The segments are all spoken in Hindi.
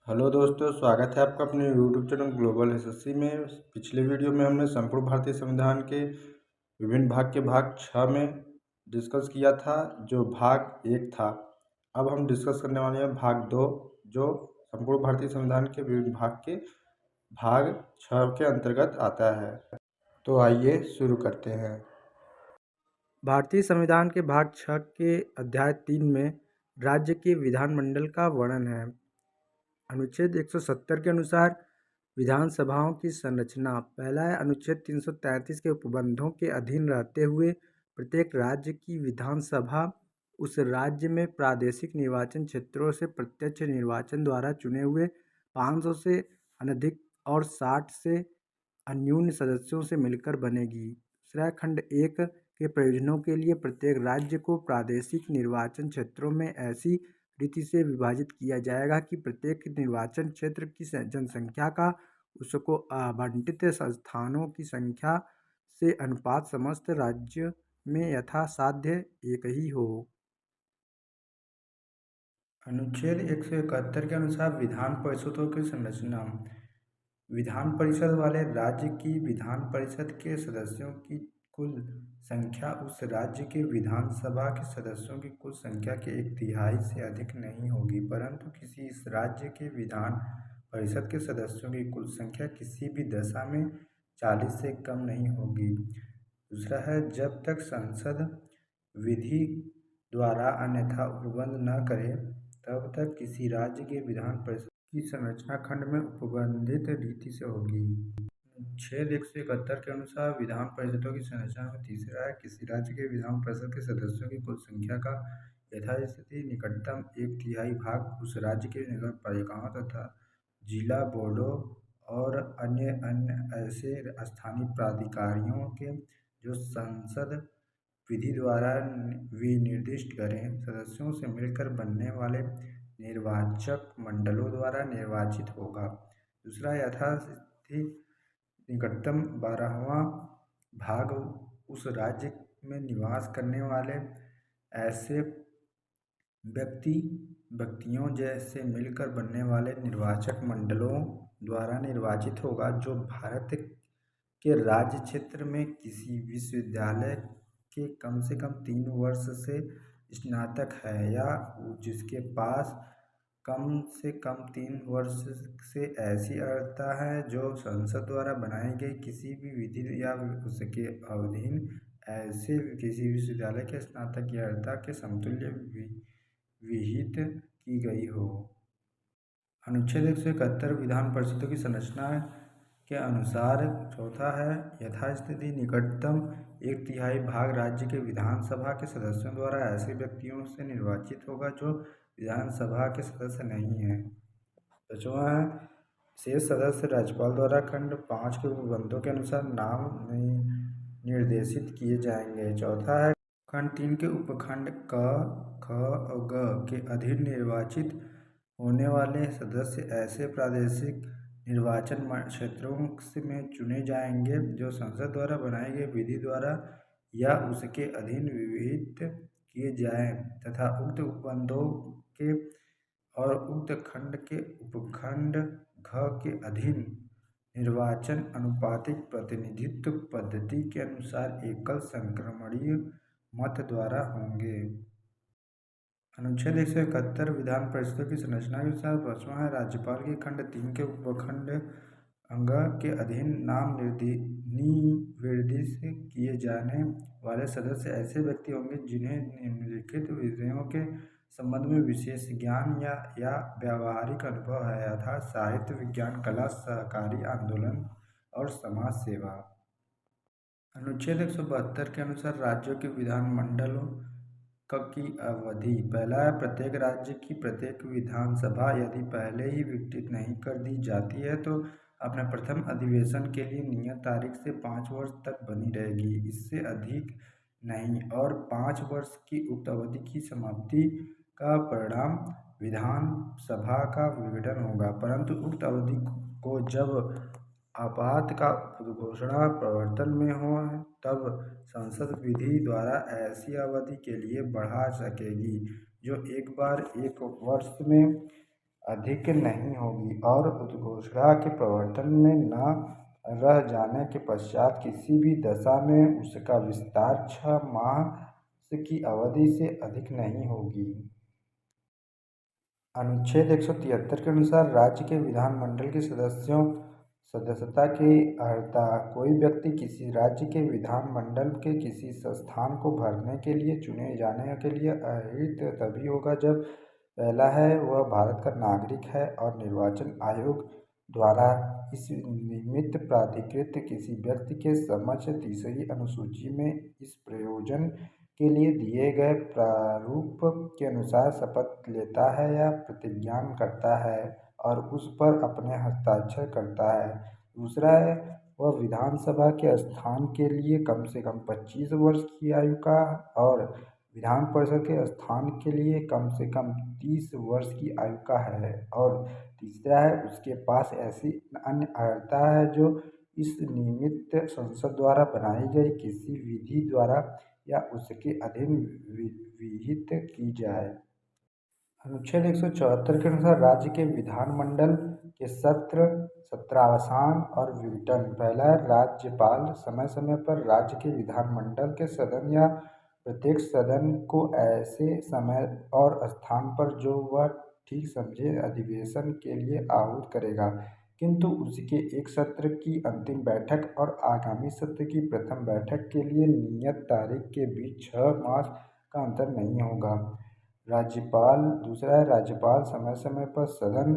हेलो दोस्तों, स्वागत है आपका अपने यूट्यूब चैनल ग्लोबल एसएससी में। पिछले वीडियो में हमने संपूर्ण भारतीय संविधान के विभिन्न भाग के भाग 6 में डिस्कस किया था, जो भाग 1 था। अब हम डिस्कस करने वाले हैं भाग 2, जो संपूर्ण भारतीय संविधान के विभिन्न भाग के भाग 6 के अंतर्गत आता है। तो आइए शुरू करते हैं। भारतीय संविधान के भाग 6 के अध्याय 3 में राज्य के विधानमंडल का वर्णन है। अनुच्छेद 170 के अनुसार विधानसभाओं की संरचना। पहला है अनुच्छेद 333 के उपबंधों के अधीन रहते हुए प्रत्येक राज्य की विधानसभा उस राज्य में प्रादेशिक निर्वाचन क्षेत्रों से प्रत्यक्ष निर्वाचन द्वारा चुने हुए 500 से अनधिक और 60 से अन्यून सदस्यों से मिलकर बनेगी। दूसरा खंड 1 के प्रयोजनों के लिए प्रत्येक राज्य को प्रादेशिक निर्वाचन क्षेत्रों में ऐसी रीति से विभाजित किया जाएगा कि प्रत्येक निर्वाचन क्षेत्र की जनसंख्या का उसको आवंटित स्थानों की संख्या से अनुपात समस्त राज्य में यथासाध्य एक ही हो। अनुच्छेद 171 के अनुसार विधान परिषदों की संरचना। विधान परिषद वाले राज्य की विधान परिषद के सदस्यों की कुल संख्या उस राज्य के विधानसभा के सदस्यों की कुल संख्या के 1/3 से अधिक नहीं होगी, परंतु किसी इस राज्य के विधान परिषद के सदस्यों की कुल संख्या किसी भी दशा में 40 से कम नहीं होगी। दूसरा है, जब तक संसद विधि द्वारा अन्यथा उपबंध न करे तब तक किसी राज्य के विधान परिषद की संरचना खंड में उपबंधित रीति से होगी। अनुच्छेद 171 के अनुसार विधान परिषदों की संरचना में तीसरा है, किसी राज्य के विधान परिषद के सदस्यों की कुल संख्या का यथास्थिति निकटतम 1/3 भाग उस राज्य के नगर पालिकाओं तथा जिला बोर्डों और अन्य ऐसे स्थानीय प्राधिकारियों के जो संसद विधि द्वारा विनिर्दिष्ट करें सदस्यों से मिलकर बनने वाले निर्वाचक मंडलों द्वारा निर्वाचित होगा। दूसरा, यथास्थिति निकटतम 12वां भाग उस राज्य में निवास करने वाले ऐसे व्यक्तियों जैसे मिलकर बनने वाले निर्वाचक मंडलों द्वारा निर्वाचित होगा, जो भारत के राज्य क्षेत्र में किसी विश्वविद्यालय के कम से कम 3 वर्ष से स्नातक है या जिसके पास कम से कम 3 वर्ष से ऐसी अर्हता है जो संसद द्वारा बनाई गई किसी भी विधि या उसके अधीन ऐसे किसी विश्वविद्यालय के स्नातक की अर्हता के समतुल्य विहित की गई हो। अनुच्छेद 171 विधान परिषदों की संरचना के अनुसार चौथा है, यथास्थिति निकटतम 1/3 भाग राज्य के विधानसभा के सदस्यों द्वारा ऐसे व्यक्तियों से निर्वाचित होगा जो विधानसभा के सदस्य नहीं हैं। पांचवा है, शेष सदस्य राज्यपाल द्वारा खंड 5 के उपबंधों के अनुसार नाम निर्देशित किए जाएंगे। चौथा है, खंड 3 के उपखंड क, ख और ग के अधीन निर्वाचित होने वाले सदस्य ऐसे प्रादेशिक निर्वाचन क्षेत्रों में चुने जाएंगे जो संसद द्वारा बनाई गई विधि द्वारा या उसके अधीन विहित किए जाएं तथा उक्त उपबंधों के और उक्त खंड के उपखंड घ के अधीन निर्वाचन अनुपातिक प्रतिनिधित्व पद्धति के अनुसार एकल संक्रमणीय मत द्वारा होंगे। अनुच्छेद 171 विधान परिषदों की संरचना के अनुसार पांचवा है, राज्यपाल के खंड 3 के उपखंड अंग के अधीन नाम निर्दिष्ट किए जाने वाले सदस्य ऐसे व्यक्ति होंगे जिन्हें निम्नलिखित विषयों के संबंध में विशेष ज्ञान या व्यावहारिक अनुभव है, अर्थात साहित्य, विज्ञान, कला, सहकारी आंदोलन और समाज सेवा। अनुच्छेद 172 के अनुसार राज्यों के विधानमंडलों की अवधि। पहला है, प्रत्येक राज्य की प्रत्येक विधानसभा यदि पहले ही विघटित नहीं कर दी जाती है तो अपने प्रथम अधिवेशन के लिए नियत तारीख से 5 वर्ष तक बनी रहेगी, इससे अधिक नहीं, और 5 वर्ष की उक्त अवधि की समाप्ति का परिणाम विधानसभा का विघटन होगा, परंतु उक्त अवधि को जब आपातकाल घोषणा प्रवर्तन में हो तब संसद विधि द्वारा ऐसी अवधि के लिए बढ़ा सकेगी, जो एक बार 1 वर्ष में अधिक नहीं होगी और उद्घोषणा के प्रवर्तन में न रह जाने के पश्चात किसी भी दशा में उसका विस्तार 6 माह की अवधि से अधिक नहीं होगी। अनुच्छेद 173 के अनुसार राज्य के विधानमंडल के सदस्यों सदस्यता की अर्हता। कोई व्यक्ति किसी राज्य के विधानमंडल के किसी स्थान को भरने के लिए चुने जाने के लिए अर्हित तभी होगा जब पहला है वह भारत का नागरिक है और निर्वाचन आयोग द्वारा इस निमित्त प्राधिकृत किसी व्यक्ति के समक्ष तीसरी अनुसूची में इस प्रयोजन के लिए दिए गए प्रारूप के अनुसार शपथ लेता है या प्रतिज्ञा करता है और उस पर अपने हस्ताक्षर करता है। दूसरा है वह विधानसभा के स्थान के लिए कम से कम 25 वर्ष की आयु का और विधान परिषद के स्थान के लिए कम से कम 30 वर्ष की आयु का है। और तीसरा है उसके पास ऐसी अन्य अर्हता है जो इस निमित्त संसद द्वारा बनाई गई किसी विधि द्वारा या उसके अधीन विहित की जाए। अनुच्छेद 174 के अनुसार राज्य के विधानमंडल के सत्र सत्रावसान और विघटन। पहला, राज्यपाल समय समय पर राज्य के विधानमंडल के सदन या प्रत्येक सदन को ऐसे समय और स्थान पर जो वह ठीक समझे अधिवेशन के लिए आहूत करेगा, किंतु उसके एक सत्र की अंतिम बैठक और आगामी सत्र की प्रथम बैठक के लिए नियत तारीख के बीच 6 मास का अंतर नहीं होगा। राज्यपाल दूसरा है राज्यपाल समय समय पर सदन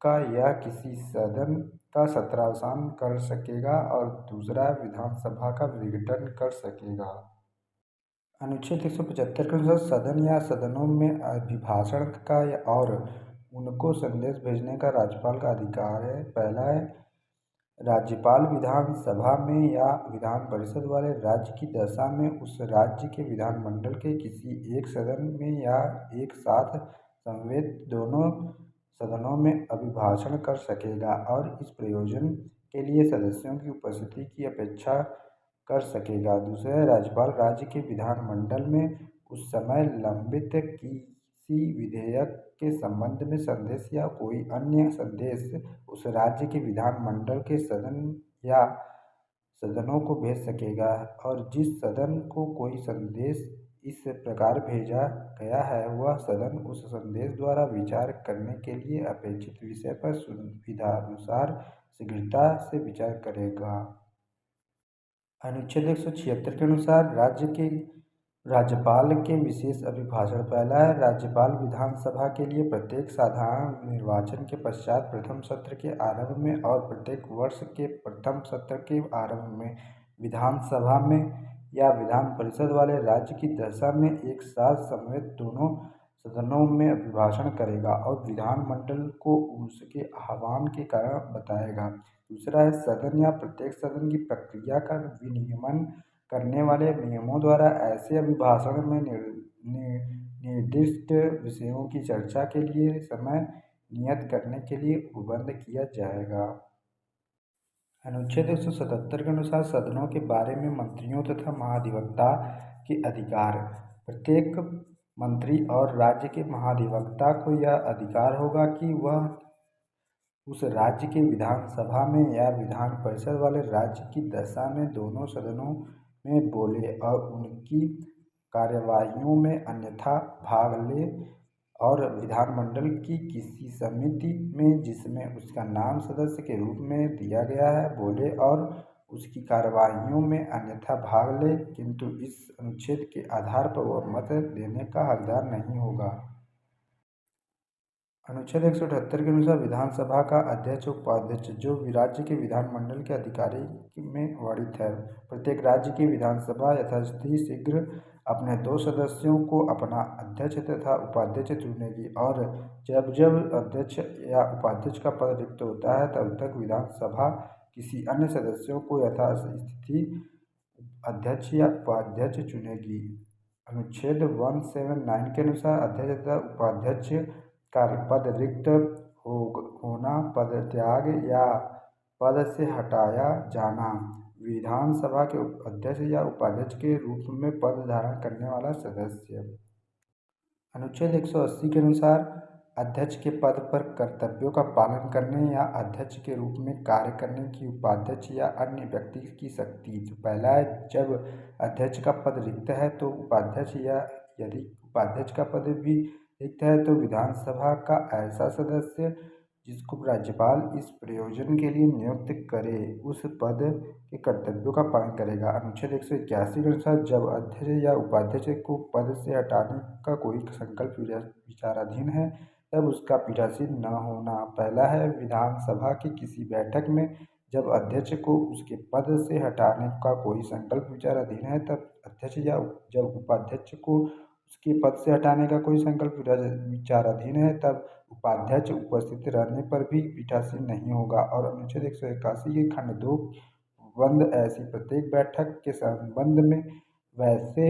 का या किसी सदन का सत्रावसान कर सकेगा और दूसरा विधानसभा का विघटन कर सकेगा। अनुच्छेद 175 के अनुसार सदन या सदनों में अभिभाषण का और उनको संदेश भेजने का राज्यपाल का अधिकार है। पहला है राज्यपाल विधानसभा में या विधान परिषद वाले राज्य की दशा में उस राज्य के विधानमंडल के किसी एक सदन में या एक साथ समवेत दोनों सदनों में अभिभाषण कर सकेगा और इस प्रयोजन के लिए सदस्यों की उपस्थिति की अपेक्षा कर सकेगा। दूसरा, राज्यपाल राज्य के विधानमंडल में उस समय लंबित किसी विधेयक के संबंध में संदेश या कोई अन्य संदेश उस राज्य के विधानमंडल के सदन या सदनों को भेज सकेगा और जिस सदन को कोई संदेश इस प्रकार भेजा गया है वह सदन उस संदेश द्वारा विचार करने के लिए अपेक्षित विषय पर सुविधानुसार शीघ्रता से विचार करेगा। अनुच्छेद 176 के अनुसार राज्यपाल के विशेष अभिभाषण। पहला है राज्यपाल विधानसभा के लिए प्रत्येक साधारण निर्वाचन के पश्चात प्रथम सत्र के आरंभ में और प्रत्येक वर्ष के प्रथम सत्र के आरंभ में विधानसभा में या विधान परिषद वाले राज्य की दशा में एक साथ समवेत दोनों सदनों में अभिभाषण करेगा और विधानमंडल को उसके आह्वान के कारण बताएगा। दूसरा है सदन या प्रत्येक सदन की प्रक्रिया का विनियमन करने वाले नियमों द्वारा ऐसे अभिभाषण में निर्दिष्ट विषयों की चर्चा के लिए समय नियत करने के लिए उपबंध किया जाएगा। अनुच्छेद 177 के अनुसार सदनों के बारे में मंत्रियों तथा महाधिवक्ता के अधिकार। प्रत्येक मंत्री और राज्य के महाधिवक्ता को यह अधिकार होगा कि वह उस राज्य के विधानसभा में या विधान परिषद वाले राज्य की दशा में दोनों सदनों में बोले और उनकी कार्यवाहियों में अन्यथा भाग ले और विधानमंडल की किसी समिति में जिसमें उसका नाम सदस्य के रूप में दिया गया है बोले और उसकी कार्यवाहियों में अन्यथा भाग ले, किंतु इस अनुच्छेद के आधार पर वह मत देने का हकदार नहीं होगा। अनुच्छेद 178 के अनुसार विधानसभा का अध्यक्ष उपाध्यक्ष जो राज्य के विधानमंडल के अधिकारी में वर्णित है। प्रत्येक राज्य की विधानसभा यथास्थिति शीघ्र अपने 2 सदस्यों को अपना अध्यक्ष तथा उपाध्यक्ष चुनेगी और जब जब अध्यक्ष या उपाध्यक्ष का पद रिक्त होता है तब तक विधानसभा किसी अन्य सदस्यों को यथास्थिति अध्यक्ष या उपाध्यक्ष चुनेगी। अनुच्छेद 179 के अनुसार अध्यक्ष तथा उपाध्यक्ष का पद रिक्त होना, पदत्याग या पद से हटाया जाना विधानसभा के अध्यक्ष या उपाध्यक्ष के रूप में पद धारण करने वाला सदस्य। अनुच्छेद 180 के अनुसार अध्यक्ष के पद पर कर्तव्यों का पालन करने या अध्यक्ष के रूप में कार्य करने की उपाध्यक्ष या अन्य व्यक्ति की शक्ति। तो पहला है, जब अध्यक्ष का पद रिक्त है तो उपाध्यक्ष, या यदि उपाध्यक्ष का पद भी रिक्त है तो विधानसभा का ऐसा सदस्य जिसको राज्यपाल इस प्रयोजन के लिए नियुक्त करे उस पद के कर्तव्यों का पालन करेगा। अनुच्छेद 181 के अनुसार जब अध्यक्ष या उपाध्यक्ष को पद से हटाने का कोई संकल्प विचाराधीन है तब उसका पीठासीन न होना। पहला है, विधानसभा की किसी बैठक में जब अध्यक्ष को उसके पद से हटाने का कोई संकल्प विचाराधीन है तब अध्यक्ष या जब उपाध्यक्ष को उसके पद से हटाने का कोई संकल्प विचाराधीन है तब उपाध्यक्ष उपस्थित रहने पर भी पीठासीन नहीं होगा। और अनुच्छेद 181 के खंड 2 बंद ऐसी प्रत्येक बैठक के संबंध में वैसे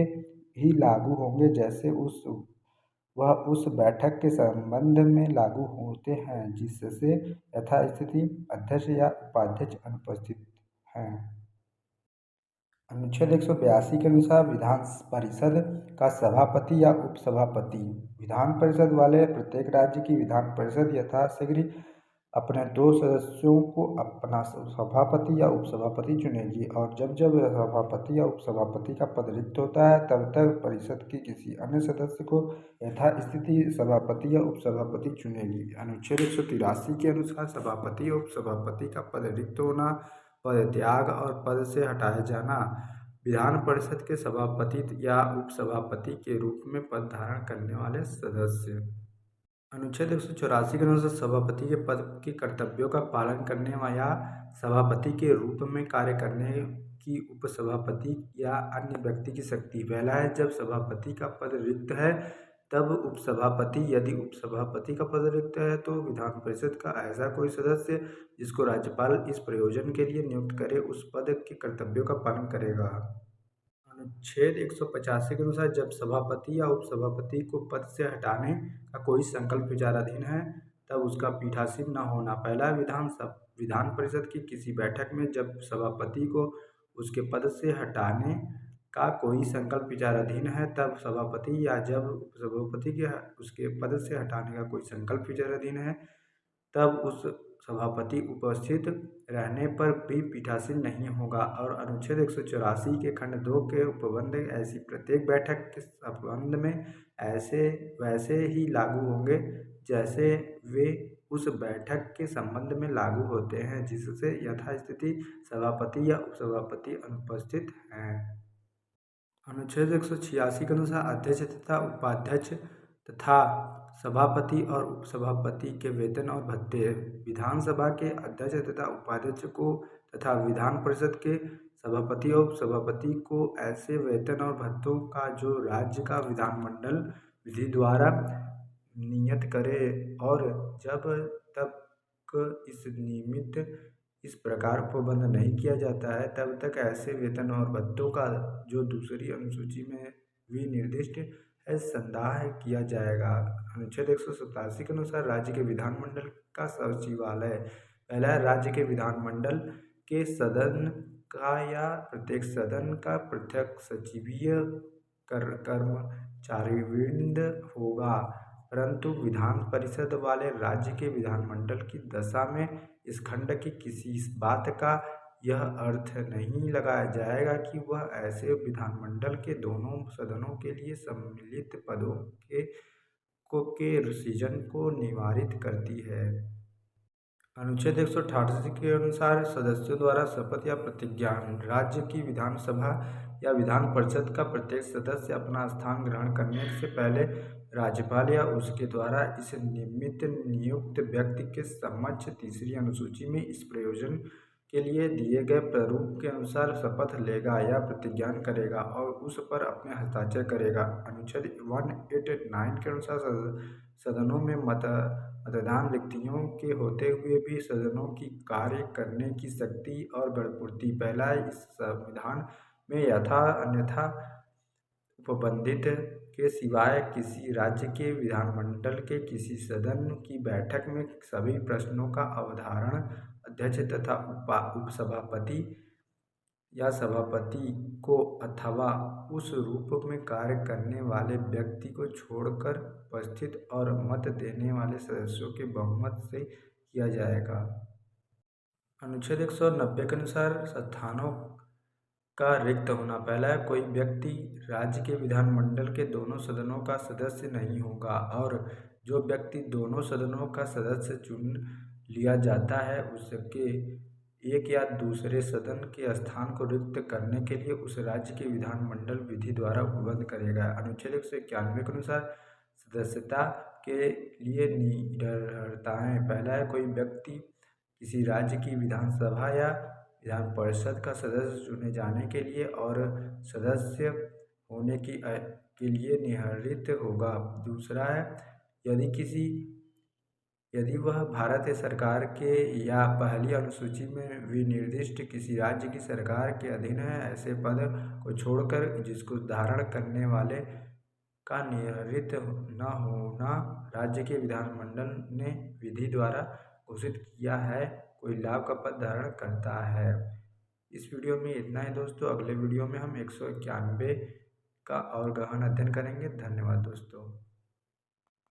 ही लागू होंगे जैसे वह उस बैठक के संबंध में लागू होते हैं जिससे यथास्थिति अध्यक्ष या उपाध्यक्ष अनुपस्थित हैं। अनुच्छेद 182 के अनुसार विधान परिषद का सभापति या उपसभापति। विधान परिषद वाले प्रत्येक राज्य की विधान परिषद यथाशीघ्र अपने 2 सदस्यों को अपना सभापति या उपसभापति चुनेगी और जब जब सभापति या उपसभापति का पद रिक्त होता है तब तक परिषद के किसी अन्य सदस्य को यथास्थिति सभापति या उपसभापति चुनेगी। अनुच्छेद 183 के अनुसार सभापति या उपसभापति का पद रिक्त होना, पद त्याग और पद से हटाया जाना विधान परिषद के सभापति या उपसभापति के रूप में पद धारण करने वाले सदस्य। अनुच्छेद 184 के अनुसार सभापति के पद के कर्तव्यों का पालन करने या सभापति के रूप में कार्य करने की उपसभापति या अन्य व्यक्ति की शक्ति। पहला है, जब सभापति का पद रिक्त है तब उपसभापति, यदि उपसभापति का पद रिक्त है तो विधान परिषद का ऐसा कोई सदस्य जिसको राज्यपाल इस प्रयोजन के लिए नियुक्त करे उस पद के कर्तव्यों का पालन करेगा। अनुच्छेद 185 के अनुसार जब सभापति या उपसभापति को पद से हटाने का कोई संकल्प विचाराधीन है तब उसका पीठासीन न होना। पहला, विधान परिषद की किसी बैठक में जब सभापति को उसके पद से हटाने का कोई संकल्प विचाराधीन है तब सभापति, या जब उपसभापति के उसके पद से हटाने का कोई संकल्प विचाराधीन है तब उस सभापति उपस्थित रहने पर भी पीठासीन नहीं होगा। और अनुच्छेद 184 के खंड 2 के उपबंध ऐसी प्रत्येक बैठक के संबंध में वैसे ही लागू होंगे जैसे वे उस बैठक के संबंध में लागू होते हैं जिससे यथास्थिति सभापति या उपसभापति अनुपस्थित हैं। अनुच्छेद 186 के अनुसार अध्यक्ष तथा उपाध्यक्ष तथा सभापति और उपसभापति के वेतन और भत्ते। विधानसभा के अध्यक्ष तथा उपाध्यक्ष को तथा विधान परिषद के सभापति और उपसभापति को ऐसे वेतन और भत्तों का जो राज्य का विधानमंडल विधि द्वारा नियत करे और जब तक इस प्रकार उपबंध नहीं किया जाता है तब तक ऐसे वेतन और भत्तों का जो दूसरी अनुसूची में विनिर्दिष्ट है संदाह किया जाएगा। अनुच्छेद 187 के अनुसार राज्य के विधानमंडल का सचिवालय। पहला है, राज्य के विधानमंडल के सदन का या प्रत्येक सदन का पृथक सचिवीय कर्मचारीवृंद होगा, परंतु विधान परिषद वाले राज्य के विधानमंडल की दशा में इस खंड की किसी बात का यह अर्थ नहीं लगाया जाएगा कि वह ऐसे विधानमंडल के दोनों सदनों के लिए सम्मिलित पदों के सृजन को निवारित करती है। अनुच्छेद 188 के अनुसार सदस्यों द्वारा शपथ या प्रतिज्ञा। राज्य की विधानसभा या विधान परिषद का प्रत्येक सदस्य अपना स्थान ग्रहण करने से पहले राज्यपाल या उसके द्वारा इस नियुक्त व्यक्ति के समक्ष तीसरी अनुसूची में इस प्रयोजन के लिए दिए गए प्रारूप के अनुसार शपथ लेगा या प्रतिज्ञा करेगा और उस पर अपने हस्ताक्षर करेगा। अनुच्छेद 189 के अनुसार सदनों में मतदान रिक्तियों के होते हुए भी सदनों की कार्य करने की शक्ति और गणपूर्ति। पहला, इस संविधान में यथा अन्यथा उपबंधित के सिवाय किसी राज्य के विधानमंडल के किसी सदन की बैठक में सभी प्रश्नों का अवधारण अध्यक्ष तथा उपसभापति या सभापति को अथवा उस रूप में कार्य करने वाले व्यक्ति को छोड़कर उपस्थित और मत देने वाले सदस्यों के बहुमत से किया जाएगा। अनुच्छेद 190 के अनुसार स्थानों का रिक्त होना। पहला है, कोई व्यक्ति राज्य के विधानमंडल के दोनों सदनों का सदस्य नहीं होगा और जो व्यक्ति दोनों सदनों का सदस्य चुन लिया जाता है उसके एक या दूसरे सदन के स्थान को रिक्त करने के लिए उस राज्य के विधानमंडल विधि द्वारा उपबद्ध करेगा। अनुच्छेद 191 के अनुसार सदस्यता के लिए निडरताएं। पहला है, कोई व्यक्ति किसी राज्य की विधानसभा या विधान परिषद का सदस्य चुने जाने के लिए और सदस्य होने के लिए निर्धारित होगा। दूसरा है, यदि वह भारत सरकार के या पहली अनुसूची में विनिर्दिष्ट किसी राज्य की सरकार के अधीन है, ऐसे पद को छोड़कर जिसको धारण करने वाले का निर्धारित न होना राज्य के विधानमंडल ने विधि द्वारा घोषित किया है, कोई लाभ का पद धारण करता है। इस वीडियो में इतना ही दोस्तों। अगले वीडियो में हम 191 का और गहन अध्ययन करेंगे। धन्यवाद दोस्तों।